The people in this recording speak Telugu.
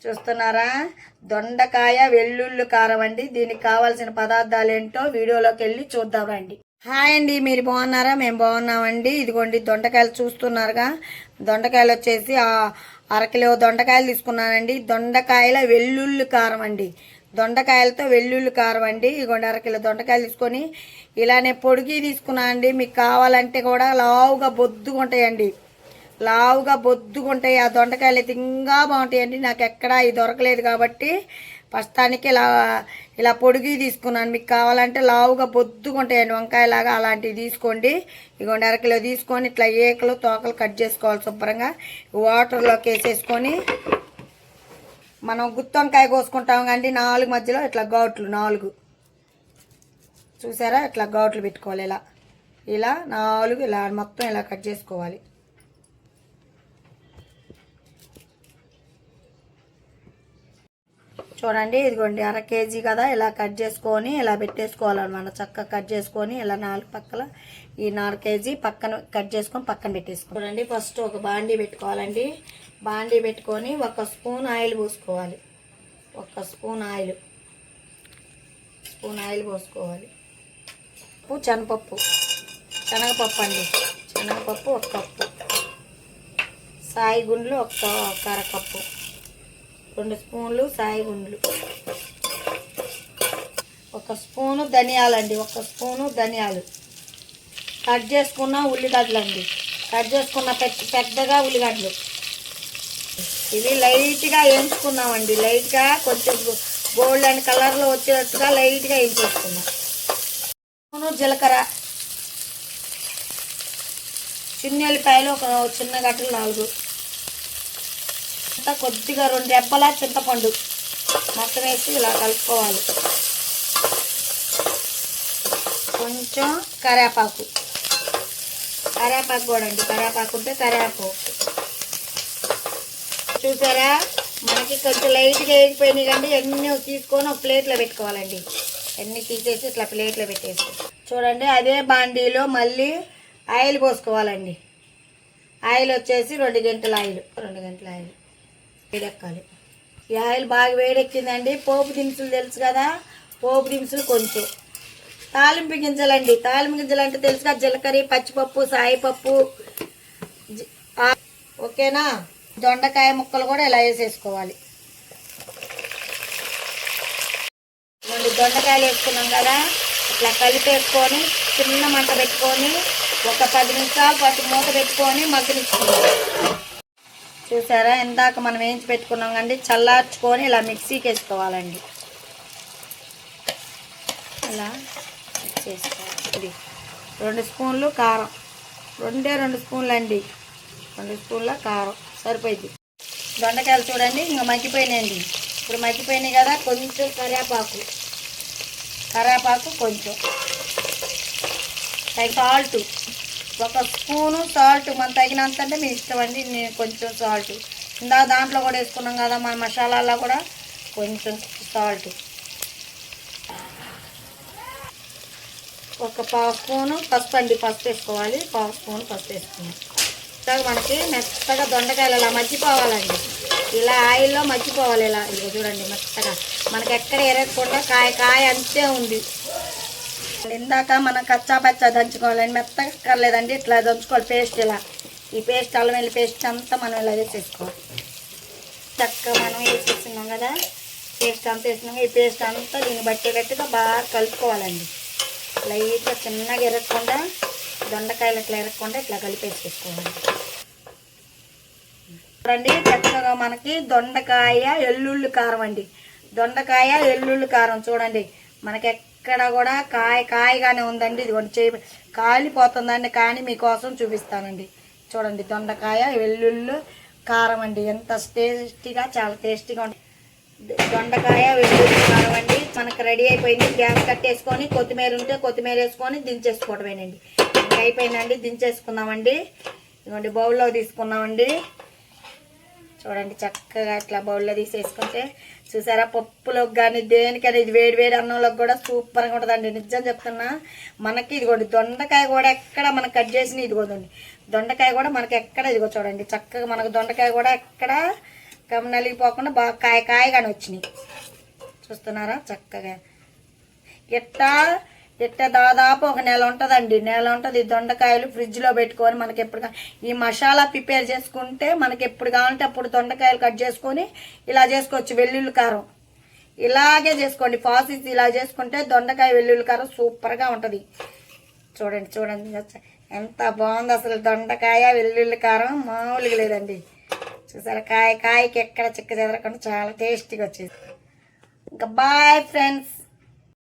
చూస్తున్నారా? దొండకాయ వెల్లుల్లి కారం అండి. దీనికి కావాల్సిన పదార్థాలు ఏంటో వీడియోలోకి వెళ్ళి చూద్దాం రండి. హాయ్ అండి, మీరు బాగున్నారా? మేము బాగున్నామండి. ఇదిగోండి దొండకాయలు చూస్తున్నారుగా. దొండకాయలు వచ్చేసి అరకిలో దొండకాయలు తీసుకున్నానండి. దొండకాయల వెల్లుల్లి కారం అండి. దొండకాయలతో వెల్లుల్లి కారం అండి. ఇదిగోండి అరకిలో దొండకాయలు తీసుకొని ఇలానే పొడిగి తీసుకున్నాను అండి. మీకు కావాలంటే కూడా లావుగా బొద్దుగా ఉంటాయండి. లావుగా బొద్దుగా ఉంటాయి. ఆ దొండకాయలు అయితే ఇంకా బాగుంటాయండి. నాకు ఎక్కడా ఇది దొరకలేదు కాబట్టి ప్రస్తుతానికి ఇలా పొడిగి తీసుకున్నాను. మీకు కావాలంటే లావుగా బొద్దుగా ఉంటాయండి వంకాయలాగా, అలాంటివి తీసుకోండి. ఇదిగోండి అరకిలో తీసుకొని ఇట్లా ఏకలు తోకలు కట్ చేసుకోవాలి శుభ్రంగా. వాటర్లోకి వేసేసుకొని మనం గుత్తి వంకాయ కోసుకుంటాం కండి, 4 మధ్యలో ఇట్లా ఘాట్లు 4 చూసారా? ఇట్లా ఘాట్లు పెట్టుకోవాలి. ఇలా 4 ఇలా మొత్తం ఇలా కట్ చేసుకోవాలి. చూడండి, ఇదిగోండి 1/2 కేజీ కదా. ఇలా కట్ చేసుకొని ఇలా పెట్టేసుకోవాలన్నమాట. చక్కగా కట్ చేసుకొని ఇలా 4 పక్కల ఈ 4 కేజీ పక్కన కట్ చేసుకొని పక్కన పెట్టేసుకోవాలి. చూడండి, ఫస్ట్ ఒక బాండీ పెట్టుకోవాలండి. బాండీ పెట్టుకొని 1 స్పూన్ ఆయిల్ పోసుకోవాలి. 1 స్పూన్ ఆయిల్ పోసుకోవాలి. శనగపప్పు అండి. శనగపప్పు 1 కప్పు, సాయి గుండ్లు 1 అరకప్పు, 2 స్పూన్లు సాయి గుండ్లు, 1 స్పూను ధనియాలండి. 1 స్పూను ధనియాలు, కట్ చేసుకున్న ఉల్లిగడ్డలు అండి. కట్ చేసుకున్న పెద్దగా ఉల్లిగడ్డలు. ఇవి లైట్గా వేయించుకున్నామండి. లైట్గా కొంచెం గోల్డెన్ కలర్లో వచ్చేటట్టుగా లైట్గా వేయించేసుకున్నాం. జీలకర్ర, చిన్న ఎల్లిపాయలు ఒక చిన్న గట్టలు 4, కొద్దిగా 2 రెబ్బల చింతపండు మొత్తం వేసి ఇలా కలుపుకోవాలి. కొంచెం కరివేపాకు కూడా అండి. కరివేపాకు ఉంటే కరివేపాకు. చూసారా? మనకి కొంచెం లైట్గా వేగిపోయినాయి కండి. ఎన్ని తీసుకొని ఒక ప్లేట్లో పెట్టుకోవాలండి. ఎన్ని తీసేసి ఇట్లా ప్లేట్లో పెట్టేసి చూడండి. అదే బాండీలో మళ్ళీ ఆయిల్ పోసుకోవాలండి. ఆయిల్ వచ్చేసి 2 గంటల ఆయిల్ వేడెక్కాలి. ఈ ఆయిల్ బాగా వేడెక్కిందండి. పోపు దినుసులు తెలుసు కదా, పోపు దినుసులు కొంచెం, తాలింపు గింజలండి. తాలింపు గింజలు అంటే తెలుసుగా, జీలకర్ర, పచ్చిపప్పు, సాయిపప్పు. ఓకేనా? దొండకాయ ముక్కలు కూడా ఇలా వేసేసుకోవాలి. దొండకాయలు వేసుకున్నాం కదా, ఇట్లా కలిపేసుకొని చిన్న మంట పెట్టుకొని ఒక 10 నిమిషాలు పాటు మూత పెట్టుకొని మగ్గనిచ్చుకుందాం. చూసారా? ఇందాక మనం వేయించి పెట్టుకున్నాం కండి. చల్లార్చుకొని ఇలా మిక్సీకి వేసుకోవాలండి. అలా చేసుకోవాలి. ఇది 2 స్పూన్లు కారం, 2 స్పూన్లు అండి. 2 స్పూన్ల కారం సరిపోయింది. దొండకాయలు చూడండి ఇంకా మగ్గిపోయినాయండి. ఇప్పుడు మగ్గిపోయినాయి కదా. కొంచెం కరివేపాకు కొంచెం, సాల్ట్ 1 స్పూను సాల్ట్ మన తగినంత అంటే మీ ఇష్టం అండి. నేను కొంచెం సాల్ట్ ఇందాక దాంట్లో కూడా వేసుకున్నాం కదా మన మసాలాల్లో కూడా కొంచెం సాల్ట్, 1/2 స్పూను పసుపు అండి. పసుపు వేసుకోవాలి. 1/2 స్పూన్ పసుపు వేసుకున్నాం. మనకి మెత్తగా దొండకాయలు ఇలా మగ్గిపోవాలండి. ఇలా ఆయిల్లో మగ్గిపోవాలి. ఇలా ఇదిగో చూడండి మెత్తగా, మనకి ఎక్కడ ఎరగకుండా కాయ అంతే ఉంది. ఇందాక మనం కచ్చా పచ్చా దంచుకోవాలండి. మెత్తగా కర్లేదండి, ఇట్లా దంచుకోవాలి. పేస్ట్ ఇలా, ఈ పేస్ట్ అల్లం వెల్లుల్లి పేస్ట్ అంతా మనం ఇలా వేసేసుకోవాలి. చక్కగా మనం వేసేస్తున్నాం కదా, పేస్ట్ అంతా వేసినాం. ఈ పేస్ట్ అంతా దీన్ని బట్టేటట్టుగా బాగా కలుపుకోవాలండి. లైట్గా చిన్నగా ఎరగకుండా, దొండకాయలు ఇట్లా ఎరగకుండా ఇట్లా కలిపేసేసుకోవాలి. చూడండి చక్కగా మనకి దొండకాయ ఎల్లుల్లి కారం అండి. దొండకాయ ఎల్లుల్లి కారం చూడండి మనకి ఎక్కడ కూడా కాయగానే ఉందండి. ఇది కాలిపోతుందండి, కానీ మీకోసం చూపిస్తానండి. చూడండి దొండకాయ వెల్లుల్లి కారం అండి. ఎంత టేస్టీగా, చాలా టేస్టీగా ఉంటుంది. దొండకాయ వెల్లుల్లి కారం అండి మనకు రెడీ అయిపోయింది. గ్యాస్ కట్టేసుకొని కొత్తిమీర ఉంటే కొత్తిమీర వేసుకొని దించేసుకోవడమేనండి. ఇంకా అయిపోయిందండి, దించేసుకుందామండి. ఇదిగోండి బౌల్లో తీసుకున్నామండి. చూడండి చక్కగా ఇట్లా బౌల్లో తీసేసుకుంటే చూసారా? పప్పులోకి కానీ దేనికైనా ఇది వేడి అన్నంలోకి కూడా సూపర్గా ఉంటుందండి. నిజం చెప్తున్నా. మనకి ఇదిగోండి దొండకాయ కూడా ఎక్కడ మనకు కట్ చేసిన ఇదిగోండి దొండకాయ కూడా మనకి ఎక్కడ ఇదిగో చూడండి చక్కగా మనకు దొండకాయ కూడా ఎక్కడ నలిగిపోకుండా బాగా కాయగానే వచ్చినాయి. చూస్తున్నారా చక్కగా. ఇట్ట దాదాపు ఒక నెల ఉంటుందండి. నెల ఉంటుంది. దొండకాయలు ఫ్రిడ్జ్లో పెట్టుకొని మనకి ఎప్పుడు ఈ మసాలా ప్రిపేర్ చేసుకుంటే మనకి ఎప్పుడు కావాలంటే అప్పుడు దొండకాయలు కట్ చేసుకొని ఇలా చేసుకోవచ్చు. వెల్లుల్లి కారం ఇలాగే చేసుకోండి. ప్రాసెస్ ఇలా చేసుకుంటే దొండకాయ వెల్లుల్లి కారం సూపర్గా ఉంటుంది. చూడండి ఎంత బాగుంది అసలు. దొండకాయ వెల్లుల్లి కారం మామూలుగా లేదండి. చూసారా కాయకి ఎక్కడ చిక్క చెదరకుండా చాలా టేస్టీగా వచ్చేది. ఇంకా బాయ్ ఫ్రెండ్స్.